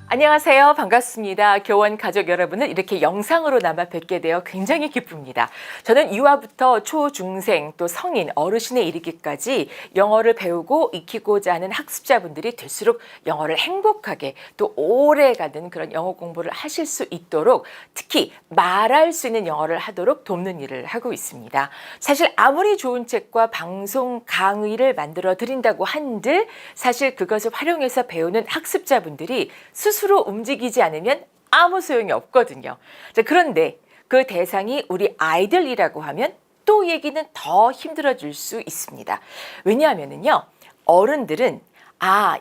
안녕하세요. 반갑습니다. 교원 가족 여러분을 이렇게 영상으로나마 뵙게 되어 굉장히 기쁩니다. 저는 유아부터 초, 중생, 또 성인, 어르신에 이르기까지 영어를 배우고 익히고자 하는 학습자분들이 될수록 영어를 행복하게 또 오래가는 그런 영어 공부를 하실 수 있도록, 특히 말할 수 있는 영어를 하도록 돕는 일을 하고 있습니다. 사실 아무리 좋은 책과 방송 강의를 만들어 드린다고 한들 사실 그것을 활용해서 배우는 학습자분들이 스스로 움직이지 않으면 아무 소용이 없거든요. 자, 그런데 그 대상이 우리 아이들이라고 하면 또 얘기는 더 힘들어질 수 있습니다. 왜냐하면요, 어른들은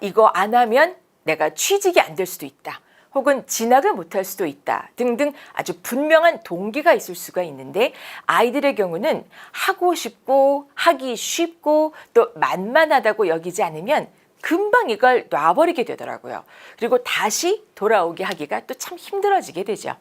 이거 안 하면 내가 취직이 안 될 수도 있다, 혹은 진학을 못할 수도 있다 등등 아주 분명한 동기가 있을 수가 있는데, 아이들의 경우는 하고 싶고 하기 쉽고 또 만만하다고 여기지 않으면 금방 이걸 놔버리게 되더라고요. 그리고 다시 돌아오게 하기가 또 참 힘들어지게 되죠.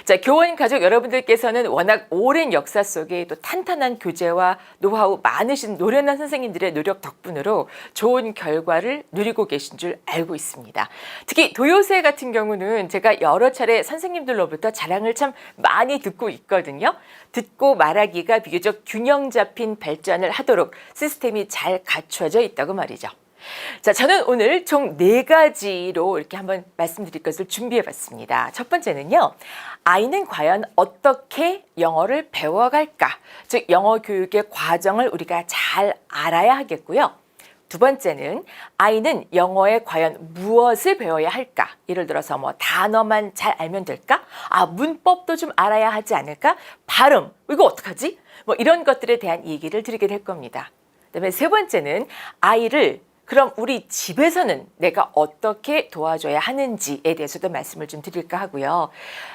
자, 교원 가족 여러분들께서는 워낙 오랜 역사 속에 또 탄탄한 교재와 노하우 많으신 노련한 선생님들의 노력 덕분으로 좋은 결과를 누리고 계신 줄 알고 있습니다. 특히 도요새 같은 경우는 제가 여러 차례 선생님들로부터 자랑을 참 많이 듣고 있거든요. 듣고 말하기가 비교적 균형 잡힌 발전을 하도록 시스템이 잘 갖춰져 있다고 말이죠. 자, 저는 오늘 총 4가지로 이렇게 한번 말씀드릴 것을 준비해 봤습니다. 첫 번째는요, 아이는 과연 어떻게 영어를 배워갈까? 즉, 영어 교육의 과정을 우리가 잘 알아야 하겠고요. 두 번째는 아이는 영어에 과연 무엇을 배워야 할까? 예를 들어서 뭐 단어만 잘 알면 될까? 문법도 좀 알아야 하지 않을까? 발음, 이거 어떡하지? 뭐 이런 것들에 대한 얘기를 드리게 될 겁니다. 그다음에 세 번째는 아이를 그럼 우리 집에서는 내가 어떻게 도와줘야 하는지에 대해서도 말씀을 좀 드릴까 하고요.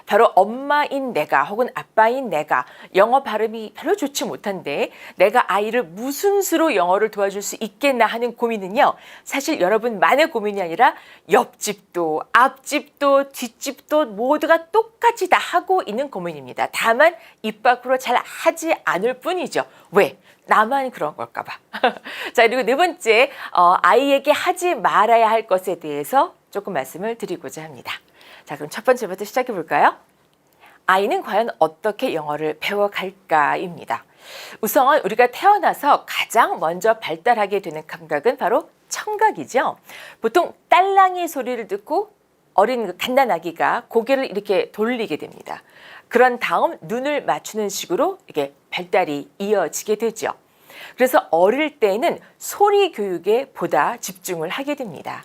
바로 엄마인 내가 혹은 아빠인 내가 영어 발음이 별로 좋지 못한데 내가 아이를 무슨 수로 영어를 도와줄 수 있겠나 하는 고민은요, 사실 여러분만의 고민이 아니라 옆집도 앞집도 뒷집도 모두가 똑같이 다 하고 있는 고민입니다. 다만 입 밖으로 잘 하지 않을 뿐이죠. 왜? 나만 그런 걸까 봐. 자, 그리고 네 번째, 아이에게 하지 말아야 할 것에 대해서 조금 말씀을 드리고자 합니다. 자, 그럼 첫 번째부터 시작해 볼까요? 아이는 과연 어떻게 영어를 배워갈까입니다. 우선 우리가 태어나서 가장 먼저 발달하게 되는 감각은 바로 청각이죠. 보통 딸랑이 소리를 듣고 어린 갓난아기가 고개를 이렇게 돌리게 됩니다. 그런 다음 눈을 맞추는 식으로 이게 발달이 이어지게 되죠. 그래서 어릴 때는 소리 교육에 보다 집중을 하게 됩니다.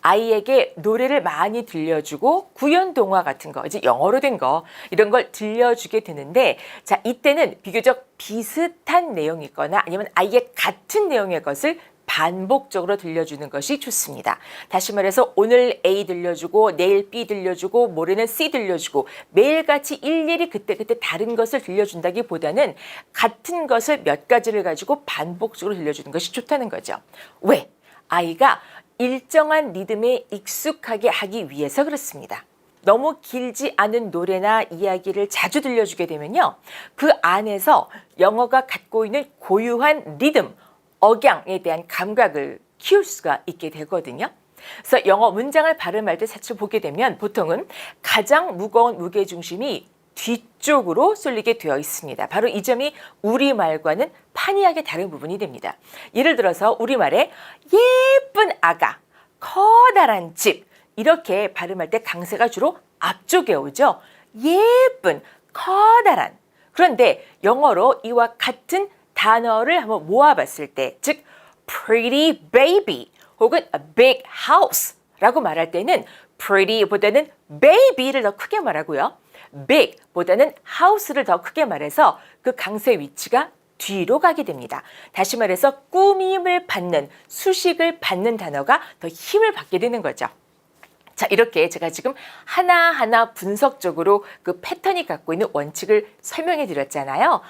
아이에게 노래를 많이 들려주고 구연 동화 같은 거, 이제 영어로 된 거, 이런 걸 들려주게 되는데, 자, 이때는 비교적 비슷한 내용이거나 아니면 아예 같은 내용의 것을 반복적으로 들려주는 것이 좋습니다. 다시 말해서 오늘 A 들려주고 내일 B 들려주고 모레는 C 들려주고 매일같이 일일이 그때그때 다른 것을 들려준다기보다는 같은 것을 몇 가지를 가지고 반복적으로 들려주는 것이 좋다는 거죠. 왜? 아이가 일정한 리듬에 익숙하게 하기 위해서 그렇습니다. 너무 길지 않은 노래나 이야기를 자주 들려주게 되면요, 그 안에서 영어가 갖고 있는 고유한 리듬, 억양에 대한 감각을 키울 수가 있게 되거든요. 그래서 영어 문장을 발음할 때 사실 보게 되면 보통은 가장 무거운 무게중심이 뒤쪽으로 쏠리게 되어 있습니다. 바로 이 점이 우리말과는 판이하게 다른 부분이 됩니다. 예를 들어서 우리말에 예쁜 아가, 커다란 집, 이렇게 발음할 때 강세가 주로 앞쪽에 오죠. 예쁜, 커다란. 그런데 영어로 이와 같은 단어를 한번 모아봤을 때, 즉 pretty baby 혹은 a big house 라고 말할 때는 pretty보다는 baby를 더 크게 말하고요, big보다는 house를 더 크게 말해서 그 강세 위치가 뒤로 가게 됩니다. 다시 말해서 꾸밈을 받는, 수식을 받는 단어가 더 힘을 받게 되는 거죠. 자, 이렇게 제가 지금 하나하나 분석적으로 그 패턴이 갖고 있는 원칙을 설명해 드렸잖아요.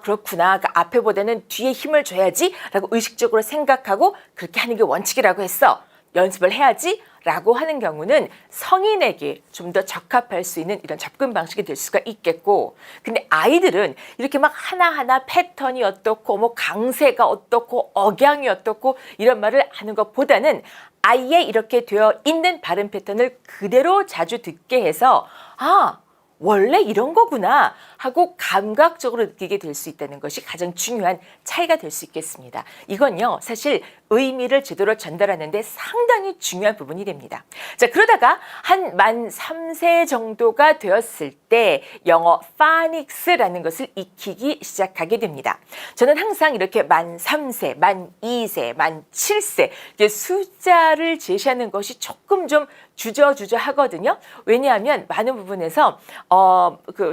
그렇구나. 그 앞에보다는 뒤에 힘을 줘야지 라고 의식적으로 생각하고 그렇게 하는 게 원칙이라고 했어. 연습을 해야지 라고 하는 경우는 성인에게 좀 더 적합할 수 있는 이런 접근 방식이 될 수가 있겠고, 근데 아이들은 이렇게 막 하나하나 패턴이 어떻고 뭐 강세가 어떻고 억양이 어떻고 이런 말을 하는 것보다는 아예 이렇게 되어 있는 발음 패턴을 그대로 자주 듣게 해서 아, 원래 이런 거구나 하고 감각적으로 느끼게 될 수 있다는 것이 가장 중요한 차이가 될 수 있겠습니다. 이건요, 사실 의미를 제대로 전달하는데 상당히 중요한 부분이 됩니다. 자, 그러다가 한 만 3세 정도가 되었을 때 영어 파닉스라는 것을 익히기 시작하게 됩니다. 저는 항상 이렇게 만 3세, 만 2세, 만 7세 숫자를 제시하는 것이 조금 좀 주저주저 하거든요. 왜냐하면 많은 부분에서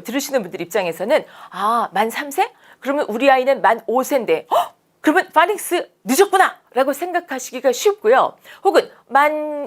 들으시는 분들 입장에서는 만 3세? 그러면 우리 아이는 만 5세인데 그러면 파닉스 늦었구나 라고 생각하시기가 쉽고요. 혹은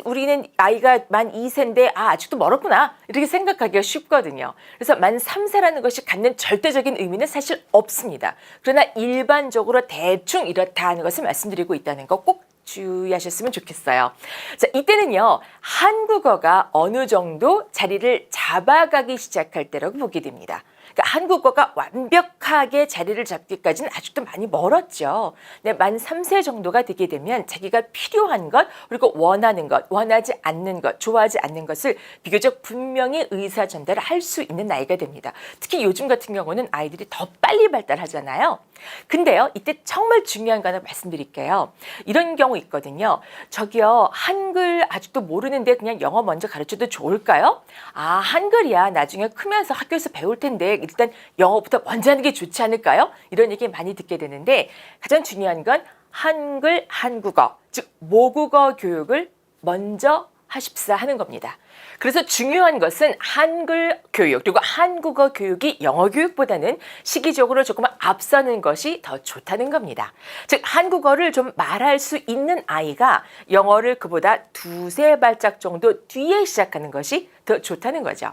우리는 아이가 만 2세인데 아직도 멀었구나 이렇게 생각하기가 쉽거든요. 그래서 만 3세라는 것이 갖는 절대적인 의미는 사실 없습니다. 그러나 일반적으로 대충 이렇다 하는 것을 말씀드리고 있다는 거 꼭 주의하셨으면 좋겠어요. 자, 이때는요, 한국어가 어느 정도 자리를 잡아가기 시작할 때라고 보게 됩니다. 그러니까 한국어가 완벽하게 자리를 잡기까지는 아직도 많이 멀었죠. 근데 만 3세 정도가 되게 되면 자기가 필요한 것, 그리고 원하는 것, 원하지 않는 것, 좋아하지 않는 것을 비교적 분명히 의사 전달을 할 수 있는 나이가 됩니다. 특히 요즘 같은 경우는 아이들이 더 빨리 발달하잖아요. 근데요, 이때 정말 중요한 거 하나 말씀드릴게요. 이런 경우 있거든요. 저기요, 한글 아직도 모르는데 그냥 영어 먼저 가르쳐도 좋을까요? 한글이야 나중에 크면서 학교에서 배울 텐데 일단 영어부터 먼저 하는 게 좋지 않을까요? 이런 얘기 많이 듣게 되는데 가장 중요한 건 한글, 한국어, 즉 모국어 교육을 먼저 하십사 하는 겁니다. 그래서 중요한 것은 한글 교육 그리고 한국어 교육이 영어 교육보다는 시기적으로 조금 앞서는 것이 더 좋다는 겁니다. 즉 한국어를 좀 말할 수 있는 아이가 영어를 그보다 두세 발짝 정도 뒤에 시작하는 것이 더 좋다는 거죠.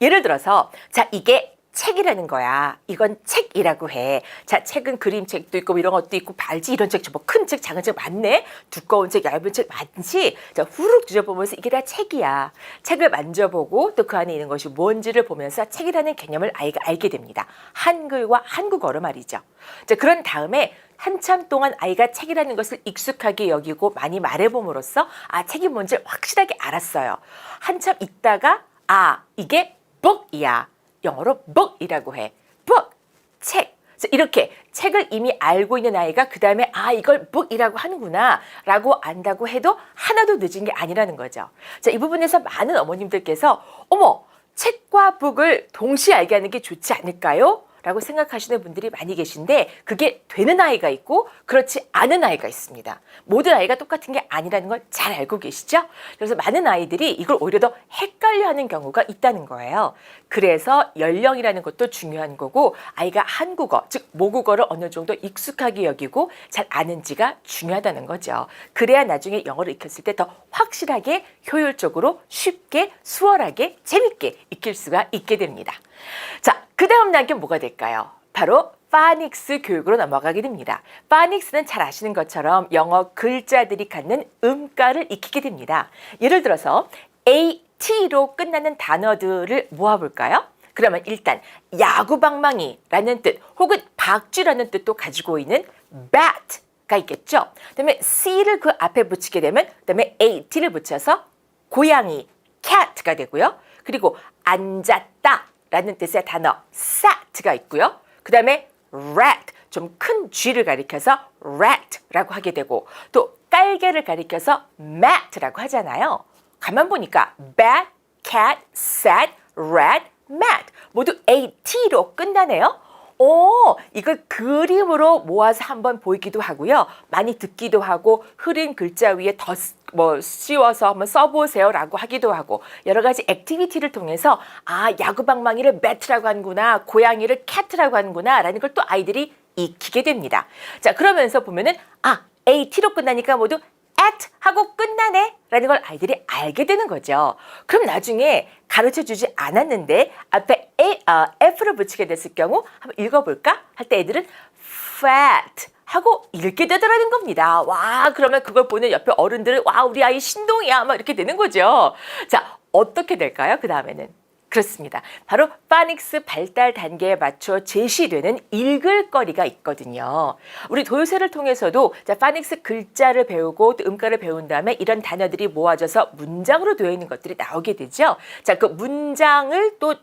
예를 들어서 자, 이게 책이라는 거야. 이건 책이라고 해. 자, 책은 그림책도 있고 이런 것도 있고 발지 이런 책, 뭐 큰 책, 작은 책 많네. 두꺼운 책, 얇은 책 많지. 자, 후룩 뒤져보면서 이게 다 책이야. 책을 만져보고 또 그 안에 있는 것이 뭔지를 보면서 책이라는 개념을 아이가 알게 됩니다. 한글과 한국어로 말이죠. 자, 그런 다음에 한참 동안 아이가 책이라는 것을 익숙하게 여기고 많이 말해봄으로써 책이 뭔지 확실하게 알았어요. 한참 있다가 이게 book이야. 영어로 book이라고 해. book, 책. 이렇게 책을 이미 알고 있는 아이가 그 다음에 이걸 book이라고 하는구나 라고 안다고 해도 하나도 늦은 게 아니라는 거죠. 자, 이 부분에서 많은 어머님들께서 어머, 책과 book을 동시에 알게 하는 게 좋지 않을까요? 라고 생각하시는 분들이 많이 계신데 그게 되는 아이가 있고 그렇지 않은 아이가 있습니다. 모든 아이가 똑같은 게 아니라는 걸 잘 알고 계시죠? 그래서 많은 아이들이 이걸 오히려 더 헷갈려하는 경우가 있다는 거예요. 그래서 연령이라는 것도 중요한 거고 아이가 한국어, 즉 모국어를 어느 정도 익숙하게 여기고 잘 아는지가 중요하다는 거죠. 그래야 나중에 영어를 익혔을 때 더 확실하게 효율적으로 쉽게 수월하게 재밌게 익힐 수가 있게 됩니다. 자, 그 다음 단계 뭐가 될까요? 바로 파닉스 교육으로 넘어가게 됩니다. 파닉스는 잘 아시는 것처럼 영어 글자들이 갖는 음가를 익히게 됩니다. 예를 들어서 AT로 끝나는 단어들을 모아볼까요? 그러면 일단 야구방망이라는 뜻 혹은 박쥐라는 뜻도 가지고 있는 bat가 있겠죠. 그다음에 C를 그 앞에 붙이게 되면 그다음에 AT를 붙여서 고양이 cat가 되고요. 그리고 앉았다 라는 뜻의 단어 sat가 있고요. 그 다음에 rat, 좀 큰 쥐를 가리켜서 rat라고 하게 되고 또 깔개를 가리켜서 mat라고 하잖아요. 가만 보니까 bat, cat, sat, rat, mat 모두 AT로 끝나네요. 이걸 그림으로 모아서 한번 보이기도 하고요. 많이 듣기도 하고 흐린 글자 위에 더 씌워서 한번 써보세요 라고 하기도 하고 여러 가지 액티비티를 통해서 야구방망이를 배트라고 하는구나, 고양이를 캣라고 하는구나 라는 걸 또 아이들이 익히게 됩니다. 자, 그러면서 보면은 AT로 끝나니까 모두 at 하고 끝나네 라는 걸 아이들이 알게 되는 거죠. 그럼 나중에 가르쳐주지 않았는데 앞에 F를 붙이게 됐을 경우 한번 읽어볼까? 할 때 애들은 fat 하고 읽게 되더라는 겁니다. 와, 그러면 그걸 보는 옆에 어른들은 와, 우리 아이 신동이야 막 이렇게 되는 거죠. 자, 어떻게 될까요? 그 다음에는 그렇습니다. 바로 파닉스 발달 단계에 맞춰 제시되는 읽을 거리가 있거든요. 우리 도요새를 통해서도 파닉스 글자를 배우고 또 음가를 배운 다음에 이런 단어들이 모아져서 문장으로 되어 있는 것들이 나오게 되죠. 자, 그 문장을 또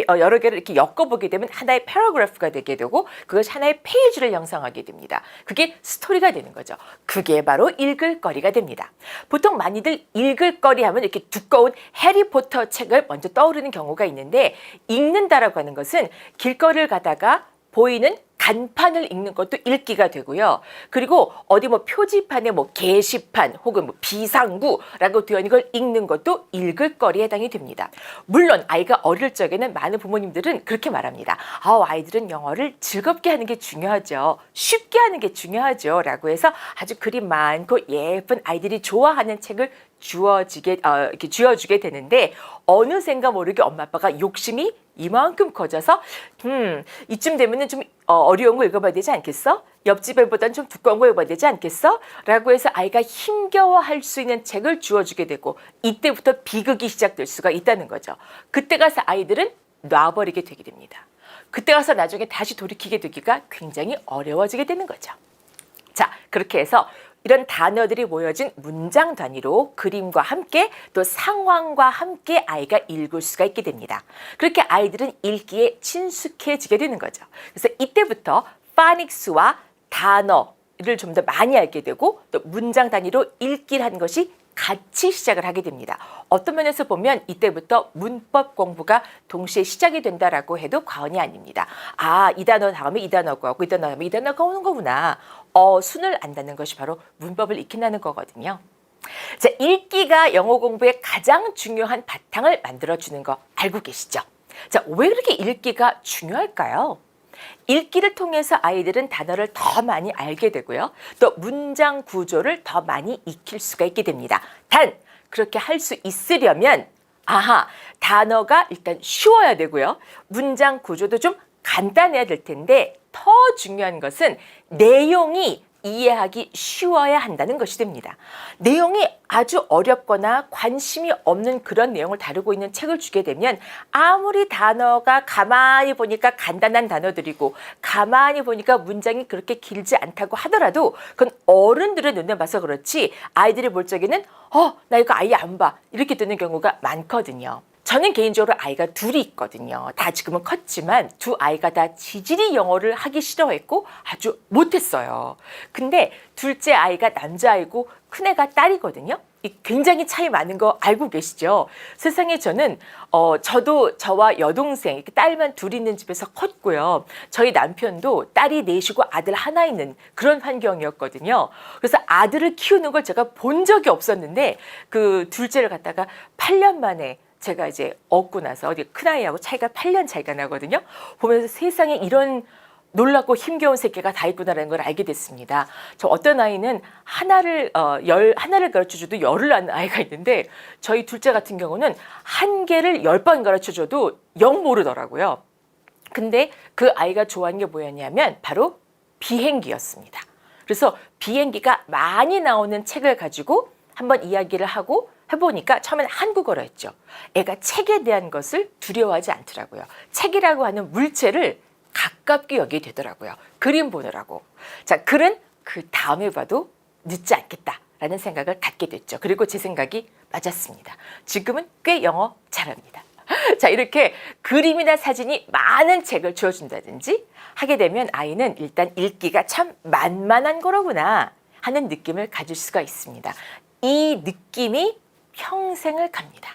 여러 개를 이렇게 엮어보게 되면 하나의 패러그래프가 되게 되고 그것이 하나의 페이지를 형성하게 됩니다. 그게 스토리가 되는 거죠. 그게 바로 읽을 거리가 됩니다. 보통 많이들 읽을 거리 하면 이렇게 두꺼운 해리포터 책을 먼저 떠오르는 경우가 있는데 읽는다라고 하는 것은 길거리를 가다가 보이는 간판을 읽는 것도 읽기가 되고요. 그리고 어디 뭐 표지판에 뭐 게시판 혹은 뭐 비상구라고 되어 있는 걸 읽는 것도 읽을 거리에 해당이 됩니다. 물론 아이가 어릴 적에는 많은 부모님들은 그렇게 말합니다. 아이들은 영어를 즐겁게 하는 게 중요하죠. 쉽게 하는 게 중요하죠. 라고 해서 아주 그림 많고 예쁜 아이들이 좋아하는 책을 이렇게 쥐어주게 되는데 어느샌가 모르게 엄마 아빠가 욕심이 이만큼 커져서 이쯤 되면은 좀 어려운 거 읽어봐야 되지 않겠어? 옆집 애보다는 좀 두꺼운 거 읽어봐야 되지 않겠어? 라고 해서 아이가 힘겨워할 수 있는 책을 주어주게 되고 이때부터 비극이 시작될 수가 있다는 거죠. 그때 가서 아이들은 놔버리게 되게 됩니다. 그때 가서 나중에 다시 돌이키게 되기가 굉장히 어려워지게 되는 거죠. 자, 그렇게 해서 이런 단어들이 모여진 문장 단위로 그림과 함께 또 상황과 함께 아이가 읽을 수가 있게 됩니다. 그렇게 아이들은 읽기에 친숙해지게 되는 거죠. 그래서 이때부터 파닉스와 단어를 좀 더 많이 알게 되고 또 문장 단위로 읽기를 하는 것이 같이 시작을 하게 됩니다. 어떤 면에서 보면 이때부터 문법 공부가 동시에 시작이 된다라고 해도 과언이 아닙니다. 이 단어 다음에 이 단어가 오고 이 단어 다음에 이 단어가 오는 거구나. 순을 안다는 것이 바로 문법을 익힌다는 거거든요. 자, 읽기가 영어 공부의 가장 중요한 바탕을 만들어주는 거 알고 계시죠? 자, 왜 그렇게 읽기가 중요할까요? 읽기를 통해서 아이들은 단어를 더 많이 알게 되고요. 또 문장 구조를 더 많이 익힐 수가 있게 됩니다. 단, 그렇게 할 수 있으려면 단어가 일단 쉬워야 되고요. 문장 구조도 좀 간단해야 될 텐데 더 중요한 것은 내용이 이해하기 쉬워야 한다는 것이 됩니다. 내용이 아주 어렵거나 관심이 없는 그런 내용을 다루고 있는 책을 주게 되면 아무리 단어가 가만히 보니까 간단한 단어들이고 가만히 보니까 문장이 그렇게 길지 않다고 하더라도 그건 어른들의 눈에 봐서 그렇지 아이들이 볼 적에는 나 이거 아예 안 봐 이렇게 되는 경우가 많거든요. 저는 개인적으로 아이가 둘이 있거든요. 다 지금은 컸지만 두 아이가 다 지질이 영어를 하기 싫어했고 아주 못했어요. 근데 둘째 아이가 남자아이고 큰애가 딸이거든요. 굉장히 차이 많은 거 알고 계시죠? 세상에 저는 저도 저와 여동생 딸만 둘이 있는 집에서 컸고요. 저희 남편도 딸이 넷이고 아들 하나 있는 그런 환경이었거든요. 그래서 아들을 키우는 걸 제가 본 적이 없었는데 그 둘째를 갖다가 8년 만에 제가 이제 얻고 나서 큰아이하고 차이가 8년 차이가 나거든요. 보면서 세상에 이런 놀랍고 힘겨운 새끼가 다 있구나라는 걸 알게 됐습니다. 저 어떤 아이는 하나를 가르쳐줘도 열을 낳는 아이가 있는데 저희 둘째 같은 경우는 한 개를 10번 가르쳐줘도 영 모르더라고요. 근데 그 아이가 좋아하는 게 뭐였냐면 바로 비행기였습니다. 그래서 비행기가 많이 나오는 책을 가지고 한번 이야기를 하고 해보니까 처음엔 한국어로 했죠. 애가 책에 대한 것을 두려워하지 않더라고요. 책이라고 하는 물체를 가깝게 여기게 되더라고요. 그림 보느라고. 자, 글은 그 다음에 봐도 늦지 않겠다라는 생각을 갖게 됐죠. 그리고 제 생각이 맞았습니다. 지금은 꽤 영어 잘합니다. 자, 이렇게 그림이나 사진이 많은 책을 주어준다든지 하게 되면 아이는 일단 읽기가 참 만만한 거로구나 하는 느낌을 가질 수가 있습니다. 이 느낌이 평생을 갑니다.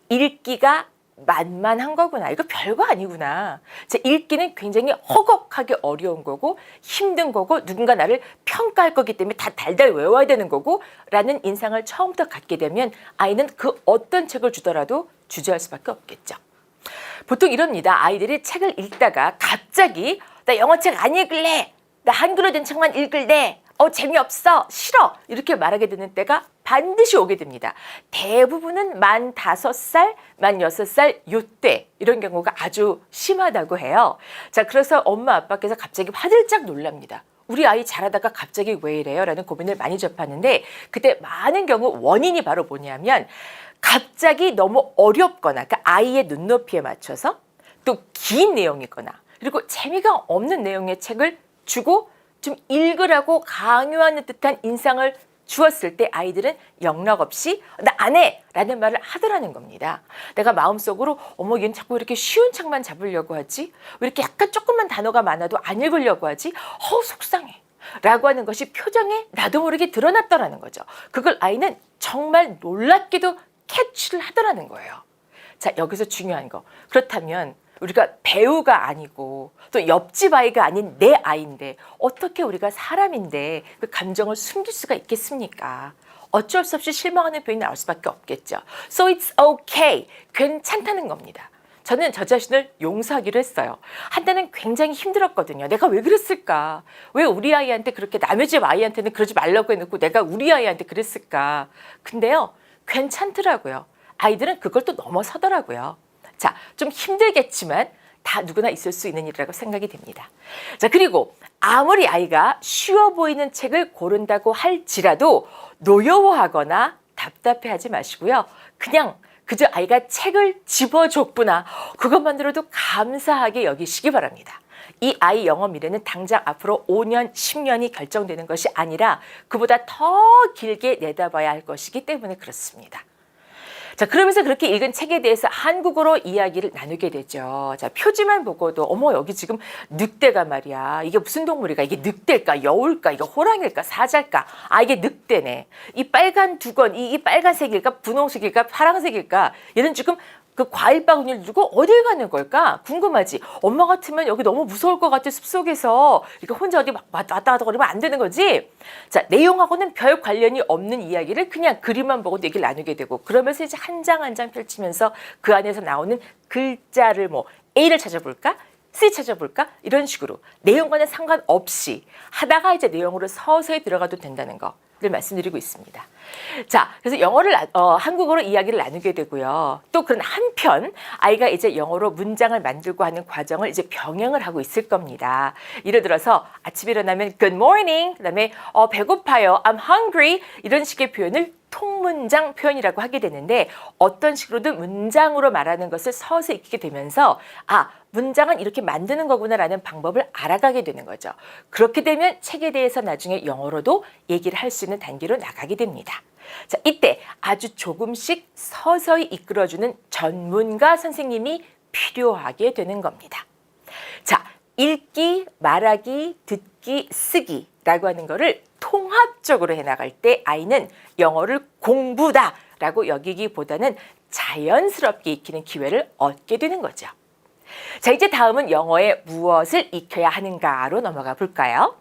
읽기가 만만한 거구나. 이거 별거 아니구나. 읽기는 굉장히 허걱하게 어려운 거고 힘든 거고 누군가 나를 평가할 거기 때문에 다 달달 외워야 되는 거고 라는 인상을 처음부터 갖게 되면 아이는 그 어떤 책을 주더라도 주저할 수밖에 없겠죠. 보통 이럽니다. 아이들이 책을 읽다가 갑자기 나 영어책 안 읽을래. 나 한글로 된 책만 읽을래. 재미없어, 싫어 이렇게 말하게 되는 때가 반드시 오게 됩니다. 대부분은 만 5살, 만 6살 요때 이런 경우가 아주 심하다고 해요. 자, 그래서 엄마 아빠께서 갑자기 화들짝 놀랍니다. 우리 아이 잘하다가 갑자기 왜 이래요? 라는 고민을 많이 접하는데 그때 많은 경우 원인이 바로 뭐냐면 갑자기 너무 어렵거나 그러니까 아이의 눈높이에 맞춰서 또 긴 내용이거나 그리고 재미가 없는 내용의 책을 주고 좀 읽으라고 강요하는 듯한 인상을 주었을 때 아이들은 영락없이 나 안 해! 라는 말을 하더라는 겁니다. 내가 마음속으로 어머 얘는 자꾸 이렇게 쉬운 책만 잡으려고 하지? 왜 이렇게 약간 조금만 단어가 많아도 안 읽으려고 하지? 속상해. 라고 하는 것이 표정에 나도 모르게 드러났더라는 거죠. 그걸 아이는 정말 놀랍게도 캐치를 하더라는 거예요. 자, 여기서 중요한 거. 그렇다면 우리가 배우가 아니고 또 옆집 아이가 아닌 내 아이인데 어떻게 우리가 사람인데 그 감정을 숨길 수가 있겠습니까? 어쩔 수 없이 실망하는 표현이 나올 수밖에 없겠죠. So it's okay. 괜찮다는 겁니다. 저는 저 자신을 용서하기로 했어요. 한때는 굉장히 힘들었거든요. 내가 왜 그랬을까? 왜 우리 아이한테 그렇게 남의 집 아이한테는 그러지 말라고 해놓고 내가 우리 아이한테 그랬을까? 근데요, 괜찮더라고요. 아이들은 그걸 또 넘어서더라고요. 자, 좀 힘들겠지만 다 누구나 있을 수 있는 일이라고 생각이 됩니다. 자, 그리고 아무리 아이가 쉬워 보이는 책을 고른다고 할지라도 노여워하거나 답답해하지 마시고요. 그냥 그저 아이가 책을 집어줬구나. 그것만으로도 감사하게 여기시기 바랍니다. 이 아이 영어 미래는 당장 앞으로 5년, 10년이 결정되는 것이 아니라 그보다 더 길게 내다봐야 할 것이기 때문에 그렇습니다. 자, 그러면서 그렇게 읽은 책에 대해서 한국어로 이야기를 나누게 되죠. 자, 표지만 보고도 어머 여기 지금 늑대가 말이야. 이게 무슨 동물일까? 이게 늑대일까? 여울까? 이게 호랑이일까? 사자일까? 아, 이게 늑대네. 이 빨간 두건, 이 빨간색일까? 분홍색일까? 파란색일까? 얘는 지금 그 과일 바구니를 들고 어딜 가는 걸까? 궁금하지? 엄마 같으면 여기 너무 무서울 것 같아, 숲속에서. 이렇게 혼자 어디 막 왔다 갔다 거리면 안 되는 거지? 자, 내용하고는 별 관련이 없는 이야기를 그냥 그림만 보고도 얘기를 나누게 되고 그러면서 이제 한 장 한 장 펼치면서 그 안에서 나오는 글자를 뭐 A를 찾아볼까? C 찾아볼까? 이런 식으로 내용과는 상관없이 하다가 이제 내용으로 서서히 들어가도 된다는 거를 말씀드리고 있습니다. 자, 그래서 영어를 한국어로 이야기를 나누게 되고요. 또 그런 한편 아이가 이제 영어로 문장을 만들고 하는 과정을 이제 병행을 하고 있을 겁니다. 예를 들어서 아침에 일어나면 Good morning, 그다음에 배고파요, I'm hungry 이런 식의 표현을 통문장 표현이라고 하게 되는데 어떤 식으로든 문장으로 말하는 것을 서서히 익히게 되면서 아, 문장은 이렇게 만드는 거구나라는 방법을 알아가게 되는 거죠. 그렇게 되면 책에 대해서 나중에 영어로도 얘기를 할 수 있는 단계로 나가게 됩니다. 자, 이때 아주 조금씩 서서히 이끌어주는 전문가 선생님이 필요하게 되는 겁니다. 자, 읽기, 말하기, 듣기, 쓰기라고 하는 거를 통합적으로 해나갈 때 아이는 영어를 공부다라고 여기기보다는 자연스럽게 익히는 기회를 얻게 되는 거죠. 자, 이제 다음은 영어에 무엇을 익혀야 하는가로 넘어가 볼까요?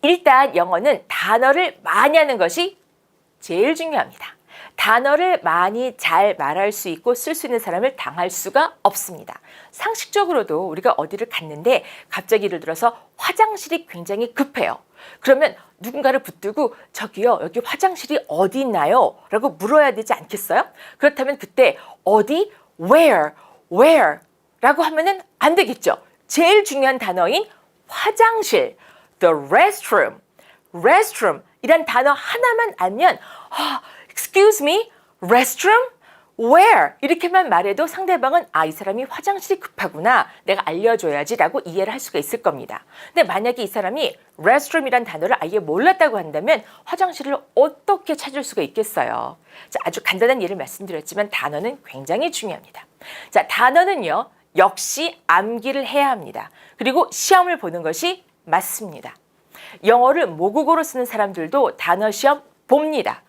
일단 영어는 단어를 많이 하는 것이 제일 중요합니다. 단어를 많이 잘 말할 수 있고 쓸 수 있는 사람을 당할 수가 없습니다. 상식적으로도 우리가 어디를 갔는데 갑자기 예를 들어서 화장실이 굉장히 급해요. 그러면 누군가를 붙들고 저기요, 여기 화장실이 어디 있나요? 라고 물어야 되지 않겠어요? 그렇다면 그때 어디, where 라고 하면은 안 되겠죠. 제일 중요한 단어인 화장실, the restroom 이란 단어 하나만 알면 excuse me, restroom? where? 이렇게만 말해도 상대방은 아, 이 사람이 화장실이 급하구나. 내가 알려줘야지 라고 이해를 할 수가 있을 겁니다. 근데 만약에 이 사람이 restroom이란 단어를 아예 몰랐다고 한다면 화장실을 어떻게 찾을 수가 있겠어요? 자, 아주 간단한 예를 말씀드렸지만 단어는 굉장히 중요합니다. 자, 단어는요, 역시 암기를 해야 합니다. 그리고 시험을 보는 것이 맞습니다. 영어를 모국어로 쓰는 사람들도 단어 시험 봅니다.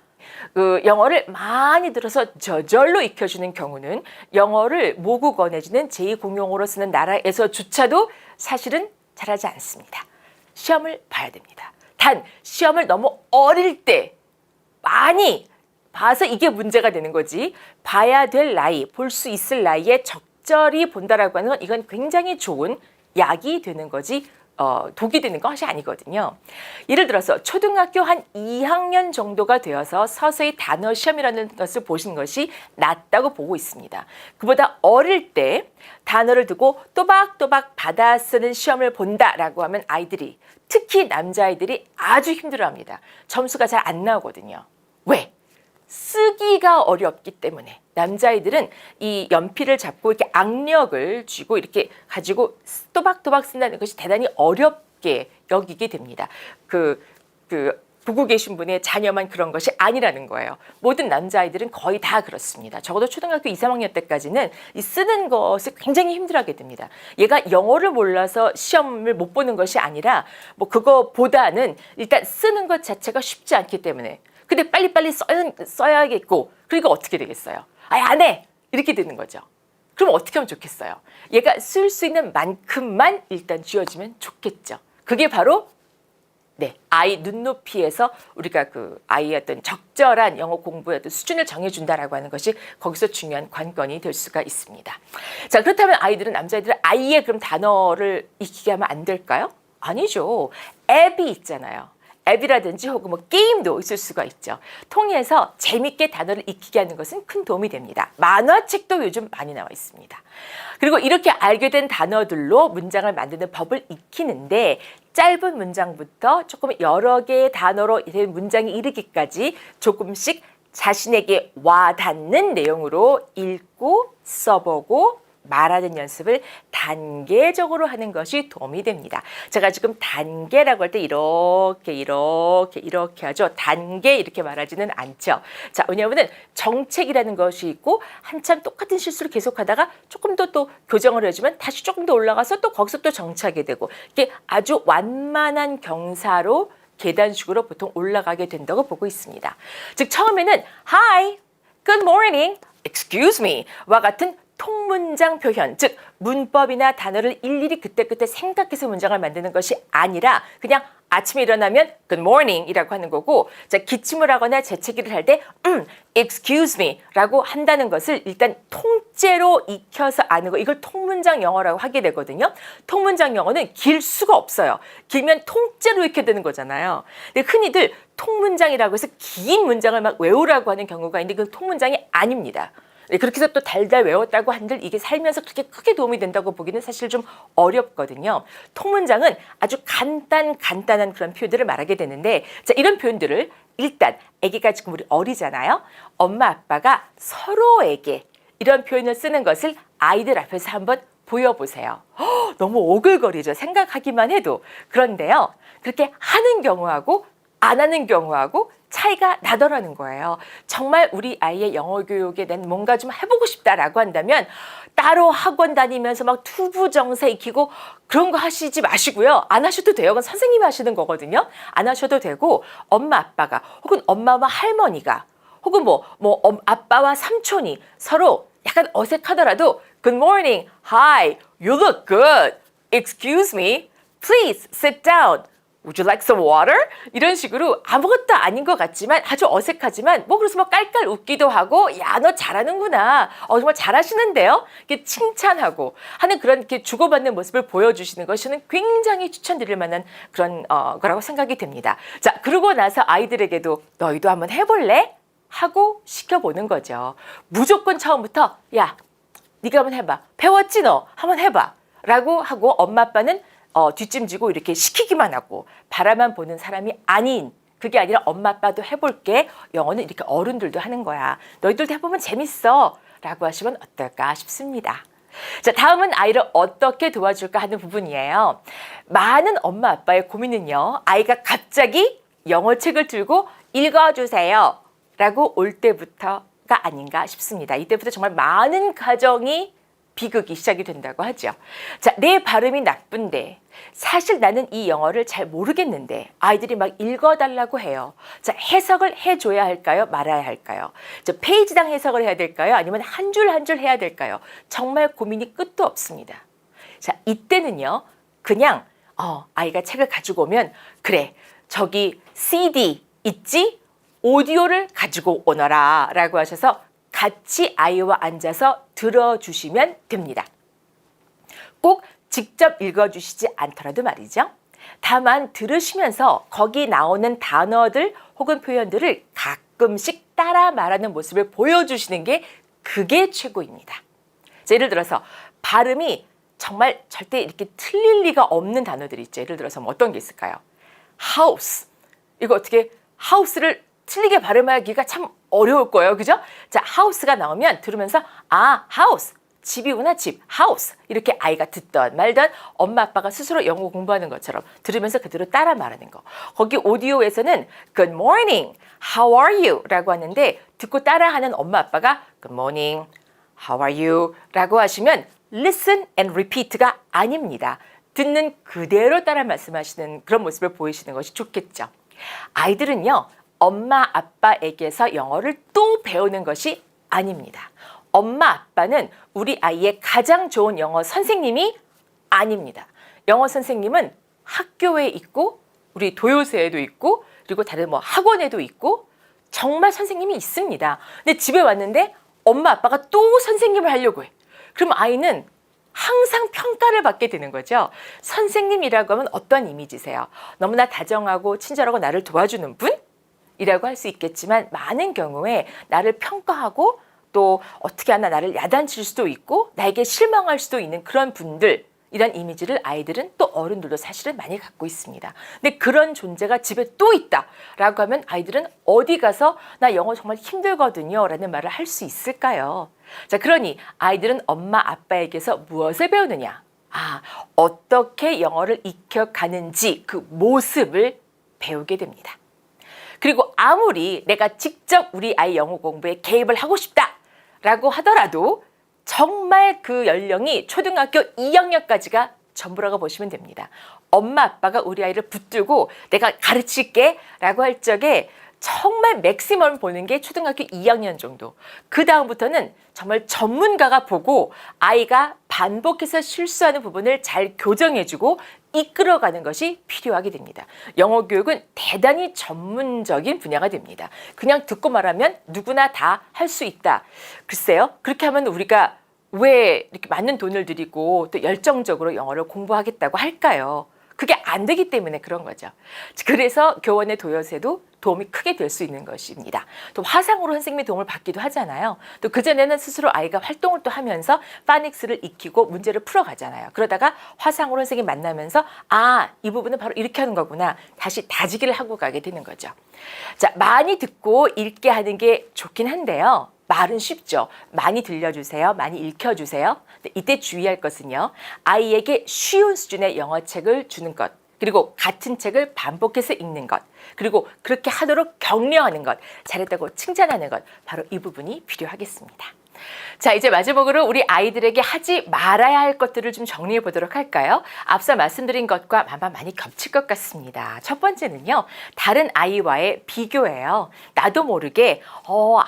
영어를 많이 들어서 저절로 익혀주는 경우는 영어를 모국어 내지는 제2공용어로 쓰는 나라에서조차도 사실은 잘하지 않습니다. 시험을 봐야 됩니다. 단 시험을 너무 어릴 때 많이 봐서 이게 문제가 되는 거지 봐야 될 나이, 볼 수 있을 나이에 적절히 본다라고 하는 건 이건 굉장히 좋은 약이 되는 거지 독이 되는 것이 아니거든요. 예를 들어서 초등학교 한 2학년 정도가 되어서 서서히 단어 시험이라는 것을 보시는 것이 낫다고 보고 있습니다. 그보다 어릴 때 단어를 두고 또박또박 받아 쓰는 시험을 본다라고 하면 아이들이, 특히 남자아이들이 아주 힘들어합니다. 점수가 잘 안 나오거든요. 왜? 쓰기가 어렵기 때문에. 남자아이들은 이 연필을 잡고 이렇게 악력을 쥐고 이렇게 가지고 또박또박 쓴다는 것이 대단히 어렵게 여기게 됩니다. 보고 계신 분의 자녀만 그런 것이 아니라는 거예요. 모든 남자아이들은 거의 다 그렇습니다. 적어도 초등학교 2, 3학년 때까지는 이 쓰는 것을 굉장히 힘들어하게 됩니다. 얘가 영어를 몰라서 시험을 못 보는 것이 아니라 뭐 그거보다는 일단 쓰는 것 자체가 쉽지 않기 때문에. 근데 빨리빨리 써야겠고, 그리고 어떻게 되겠어요? 아예 안 해! 이렇게 되는 거죠. 그럼 어떻게 하면 좋겠어요? 얘가 쓸 수 있는 만큼만 일단 쥐어주면 좋겠죠. 그게 바로 아이 눈높이에서 우리가 그 아이의 어떤 적절한 영어 공부의 어떤 수준을 정해준다라고 하는 것이 거기서 중요한 관건이 될 수가 있습니다. 자, 그렇다면 남자아이들은 아예 그럼 단어를 익히게 하면 안 될까요? 아니죠. 앱이 있잖아요. 앱이라든지 혹은 뭐 게임도 있을 수가 있죠. 통해서 재밌게 단어를 익히게 하는 것은 큰 도움이 됩니다. 만화책도 요즘 많이 나와 있습니다. 그리고 이렇게 알게 된 단어들로 문장을 만드는 법을 익히는데 짧은 문장부터 조금 여러 개의 단어로 된 문장이 이르기까지 조금씩 자신에게 와닿는 내용으로 읽고 써보고 말하는 연습을 단계적으로 하는 것이 도움이 됩니다. 제가 지금 단계라고 할 때 이렇게 하죠. 단계 이렇게 말하지는 않죠. 자, 왜냐하면 정책이라는 것이 있고 한참 똑같은 실수를 계속하다가 조금 더 또 교정을 해주면 다시 조금 더 올라가서 또 거기서 또 정착이 되고 이게 아주 완만한 경사로 계단식으로 보통 올라가게 된다고 보고 있습니다. 즉 처음에는 Hi, Good morning, Excuse me와 같은 통문장 표현, 즉 문법이나 단어를 일일이 그때그때 생각해서 문장을 만드는 것이 아니라 그냥 아침에 일어나면 Good morning 이라고 하는 거고, 자, 기침을 하거나 재채기를 할 때 Excuse me 라고 한다는 것을 일단 통째로 익혀서 아는 거, 이걸 통문장 영어라고 하게 되거든요. 통문장 영어는 길 수가 없어요. 길면 통째로 익혀야 되는 거잖아요. 근데 흔히들 통문장이라고 해서 긴 문장을 막 외우라고 하는 경우가 있는데 그건 통문장이 아닙니다. 그렇게 해서 또 달달 외웠다고 한들 이게 살면서 그렇게 크게 도움이 된다고 보기는 사실 좀 어렵거든요. 통문장은 아주 간단한 그런 표현들을 말하게 되는데, 자, 이런 표현들을 일단 아기가 지금 우리 어리잖아요. 엄마 아빠가 서로에게 이런 표현을 쓰는 것을 아이들 앞에서 한번 보여보세요. 너무 오글거리죠. 생각하기만 해도. 그런데요, 그렇게 하는 경우하고 안 하는 경우하고 차이가 나더라는 거예요. 정말 우리 아이의 영어 교육에 난 뭔가 좀 해보고 싶다라고 한다면 따로 학원 다니면서 막 투부정사 익히고 그런 거 하시지 마시고요. 안 하셔도 돼요. 그건 선생님이 하시는 거거든요. 안 하셔도 되고 엄마 아빠가 혹은 엄마와 할머니가 혹은 아빠와 삼촌이 서로 약간 어색하더라도 Good morning, Hi, you look good, Excuse me, please sit down. Would you like some water? 이런 식으로 아무것도 아닌 것 같지만 아주 어색하지만 그래서 깔깔 웃기도 하고 야, 너 잘하는구나. 정말 잘하시는데요? 이렇게 칭찬하고 하는 그런 이렇게 주고받는 모습을 보여주시는 것이 저는 굉장히 추천드릴 만한 그런 거라고 생각이 됩니다. 자, 그러고 나서 아이들에게도 너희도 한번 해볼래? 하고 시켜보는 거죠. 무조건 처음부터 야, 네가 한번 해봐. 배웠지 너? 한번 해봐. 라고 하고 엄마 아빠는 뒷짐지고 이렇게 시키기만 하고 바라만 보는 사람이 아닌, 그게 아니라 엄마 아빠도 해볼게. 영어는 이렇게 어른들도 하는 거야. 너희들도 해보면 재밌어. 라고 하시면 어떨까 싶습니다. 자, 다음은 아이를 어떻게 도와줄까 하는 부분이에요. 많은 엄마 아빠의 고민은요, 아이가 갑자기 영어책을 들고 읽어주세요. 라고 올 때부터가 아닌가 싶습니다. 이때부터 정말 많은 가정이 비극이 시작이 된다고 하죠. 자, 내 발음이 나쁜데 사실 나는 이 영어를 잘 모르겠는데 아이들이 막 읽어달라고 해요. 자, 해석을 해줘야 할까요? 말아야 할까요? 저 페이지당 해석을 해야 될까요? 아니면 한 줄 한 줄 해야 될까요? 정말 고민이 끝도 없습니다. 자, 이때는요, 그냥 아이가 책을 가지고 오면 그래, 저기 CD 있지? 오디오를 가지고 오너라 라고 하셔서 같이 아이와 앉아서 들어주시면 됩니다. 꼭 직접 읽어주시지 않더라도 말이죠. 다만 들으시면서 거기 나오는 단어들 혹은 표현들을 가끔씩 따라 말하는 모습을 보여주시는 게 그게 최고입니다. 자, 예를 들어서 발음이 정말 절대 이렇게 틀릴 리가 없는 단어들이 있죠. 예를 들어서 뭐 어떤 게 있을까요? house. 이거 어떻게 house를 틀리게 발음하기가 참 어려울 거예요. 그죠? 자, house가 나오면 들으면서 아, house. 집이구나, 집. house. 이렇게 아이가 듣던 말던 엄마 아빠가 스스로 영어 공부하는 것처럼 들으면서 그대로 따라 말하는 거. 거기 오디오에서는 good morning, how are you? 라고 하는데 듣고 따라하는 엄마 아빠가 good morning, how are you? 라고 하시면 listen and repeat가 아닙니다. 듣는 그대로 따라 말씀하시는 그런 모습을 보이시는 것이 좋겠죠. 아이들은요, 엄마 아빠에게서 영어를 또 배우는 것이 아닙니다. 엄마 아빠는 우리 아이의 가장 좋은 영어 선생님이 아닙니다. 영어 선생님은 학교에 있고 우리 도요새에도 있고 그리고 다른 뭐 학원에도 있고 정말 선생님이 있습니다. 근데 집에 왔는데 엄마 아빠가 또 선생님을 하려고 해. 그럼 아이는 항상 평가를 받게 되는 거죠. 선생님이라고 하면 어떤 이미지세요? 너무나 다정하고 친절하고 나를 도와주는 분? 이라고 할 수 있겠지만 많은 경우에 나를 평가하고 또 어떻게 하나 나를 야단칠 수도 있고 나에게 실망할 수도 있는 그런 분들, 이런 이미지를 아이들은 또 어른들도 사실은 많이 갖고 있습니다. 근데 그런 존재가 집에 또 있다라고 하면 아이들은 어디 가서 나 영어 정말 힘들거든요 라는 말을 할 수 있을까요? 자, 그러니 아이들은 엄마 아빠에게서 무엇을 배우느냐? 아, 어떻게 영어를 익혀가는지 그 모습을 배우게 됩니다. 그리고 아무리 내가 직접 우리 아이 영어 공부에 개입을 하고 싶다라고 하더라도 정말 그 연령이 초등학교 2학년까지가 전부라고 보시면 됩니다. 엄마 아빠가 우리 아이를 붙들고 내가 가르칠게 라고 할 적에 정말 맥시멈 보는 게 초등학교 2학년 정도. 그 다음부터는 정말 전문가가 보고 아이가 반복해서 실수하는 부분을 잘 교정해주고 이끌어가는 것이 필요하게 됩니다. 영어 교육은 대단히 전문적인 분야가 됩니다. 그냥 듣고 말하면 누구나 다 할 수 있다. 글쎄요. 그렇게 하면 우리가 왜 이렇게 많은 돈을 들이고 또 열정적으로 영어를 공부하겠다고 할까요? 그게 안 되기 때문에 그런 거죠. 그래서 교원의 도요새도 도움이 크게 될 수 있는 것입니다. 또 화상으로 선생님의 도움을 받기도 하잖아요. 또 그전에는 스스로 아이가 활동을 또 하면서 파닉스를 익히고 문제를 풀어가잖아요. 그러다가 화상으로 선생님 만나면서 아, 이 부분은 바로 이렇게 하는 거구나. 다시 다지기를 하고 가게 되는 거죠. 자, 많이 듣고 읽게 하는 게 좋긴 한데요. 말은 쉽죠. 많이 들려주세요. 많이 읽혀주세요. 이때 주의할 것은요. 아이에게 쉬운 수준의 영어책을 주는 것. 그리고 같은 책을 반복해서 읽는 것. 그리고 그렇게 하도록 격려하는 것. 잘했다고 칭찬하는 것. 바로 이 부분이 필요하겠습니다. 자, 이제 마지막으로 우리 아이들에게 하지 말아야 할 것들을 좀 정리해 보도록 할까요? 앞서 말씀드린 것과 아마 많이 겹칠 것 같습니다. 첫 번째는요. 다른 아이와의 비교예요. 나도 모르게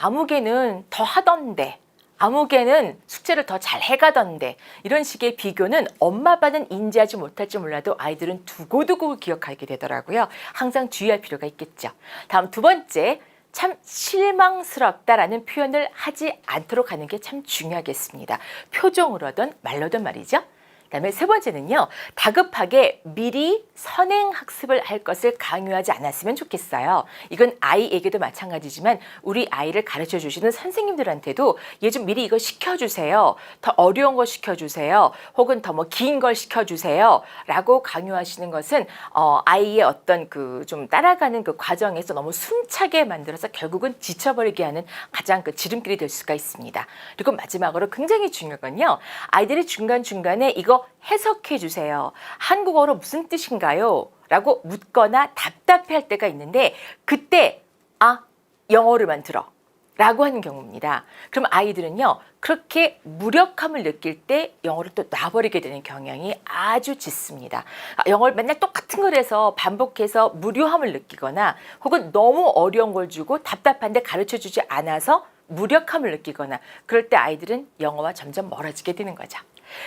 아무개는 더 하던데. 아무개는 숙제를 더 잘 해가던데 이런 식의 비교는 엄마 아빠는 인지하지 못할지 몰라도 아이들은 두고두고 기억하게 되더라고요. 항상 주의할 필요가 있겠죠. 다음 두 번째, 참 실망스럽다라는 표현을 하지 않도록 하는 게 참 중요하겠습니다. 표정으로든 말로든 말이죠. 그다음에 세 번째는요. 다급하게 미리 선행학습을 할 것을 강요하지 않았으면 좋겠어요. 이건 아이에게도 마찬가지지만 우리 아이를 가르쳐 주시는 선생님들한테도 얘 좀 미리 이거 시켜주세요. 더 어려운 거 시켜주세요. 혹은 더 뭐 긴 걸 시켜주세요. 라고 강요하시는 것은 아이의 어떤 그 좀 따라가는 그 과정에서 너무 숨차게 만들어서 결국은 지쳐버리게 하는 가장 그 지름길이 될 수가 있습니다. 그리고 마지막으로 굉장히 중요한 건요. 아이들이 중간중간에 이거 해석해 주세요. 한국어로 무슨 뜻인가요? 라고 묻거나 답답해할 때가 있는데 그때 영어로만 들어 라고 하는 경우입니다. 그럼 아이들은요. 그렇게 무력함을 느낄 때 영어를 또 놔버리게 되는 경향이 아주 짙습니다. 영어를 맨날 똑같은 걸 해서 반복해서 무료함을 느끼거나 혹은 너무 어려운 걸 주고 답답한데 가르쳐주지 않아서 무력함을 느끼거나 그럴 때 아이들은 영어와 점점 멀어지게 되는 거죠.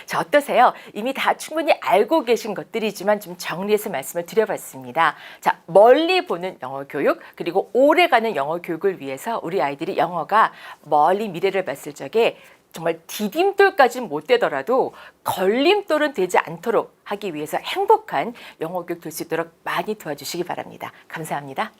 자, 어떠세요? 이미 다 충분히 알고 계신 것들이지만 좀 정리해서 말씀을 드려봤습니다. 자, 멀리 보는 영어 교육 그리고 오래가는 영어 교육을 위해서 우리 아이들이 영어가 멀리 미래를 봤을 적에 정말 디딤돌까지는 못 되더라도 걸림돌은 되지 않도록 하기 위해서 행복한 영어 교육 될 수 있도록 많이 도와주시기 바랍니다. 감사합니다.